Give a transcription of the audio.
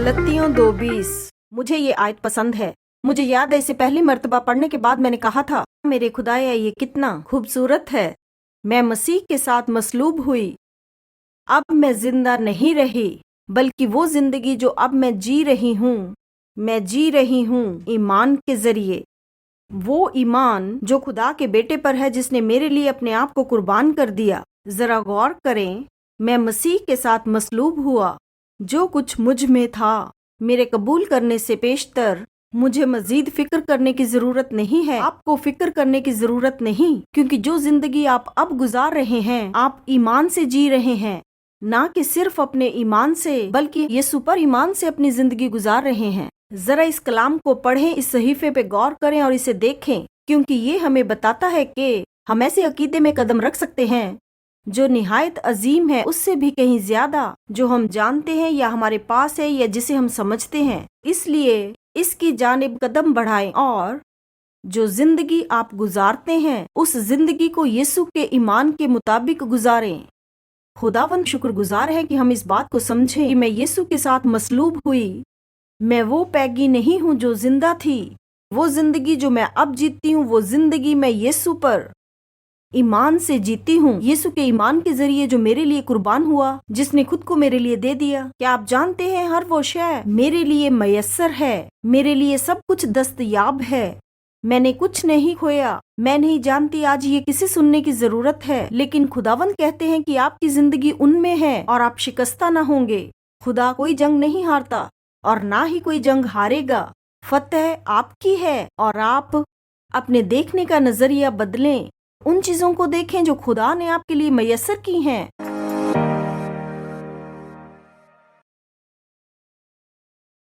गलतियों 2:20। मुझे ये आयत पसंद है। मुझे याद है इसे पहली मर्तबा पढ़ने के बाद मैंने कहा था, मेरे खुदाया ये कितना खूबसूरत है। मैं मसीह के साथ मसलूब हुई। अब मैं जिंदा नहीं रही, बल्कि वो जिंदगी जो अब मैं जी रही हूँ ईमान के जरिए। वो ईमान जो खुदा के बेटे पर है, जिसने मेरे लिए अपने आप को कुर्बान कर दिया। जरा गौर करें, मैं मसीह के साथ मसलूब हुआ। जो कुछ मुझ में था, मेरे कबूल करने से पेशतर मुझे मजीद फिक्र करने की जरूरत नहीं है। आपको फिक्र करने की जरूरत नहीं, क्योंकि जो जिंदगी आप अब गुजार रहे हैं, आप ईमान से जी रहे हैं। ना कि सिर्फ अपने ईमान से, बल्कि यीशु पर ईमान से अपनी जिंदगी गुजार रहे हैं। जरा इस कलाम को पढ़ें, इस सहीफे पे गौर करें और इसे देखें, क्योंकि ये हमें बताता है कि हम ऐसे अकीदे में कदम रख सकते हैं जो निहायत अजीम है, उससे भी कहीं ज्यादा, जो हम जानते हैं या हमारे पास है या जिसे हम समझते हैं। इसलिए इसकी जानिब कदम बढ़ाएं और जो जिंदगी आप गुजारते हैं, उस जिंदगी को यीशु के ईमान के मुताबिक गुजारें। खुदावंद शुक्रगुजार है कि हम इस बात को समझें कि मैं यीशु के साथ मसलूब हुई। मैं वो पैगी नहीं हूँ जो जिंदा थी। वो जिंदगी जो मैं अब जीती हूँ, वो जिंदगी मैं यीशु पर ईमान से जीती हूँ। यीशु के ईमान के जरिए जो मेरे लिए कुर्बान हुआ, जिसने खुद को मेरे लिए दे दिया। क्या आप जानते हैं, हर वो शय मेरे लिए मयस्सर है। मेरे लिए सब कुछ दस्तयाब है। मैंने कुछ नहीं खोया। मैं नहीं जानती आज ये किसे सुनने की जरूरत है, लेकिन खुदावंद कहते हैं कि आपकी जिंदगी उनमें है और आप शिकस्ता न होंगे। खुदा कोई जंग नहीं हारता और ना ही कोई जंग हारेगा। फतह आपकी है और आप अपने देखने का नजरिया बदलें। उन चीजों को देखें जो खुदा ने आपके लिए मयस्सर की हैं।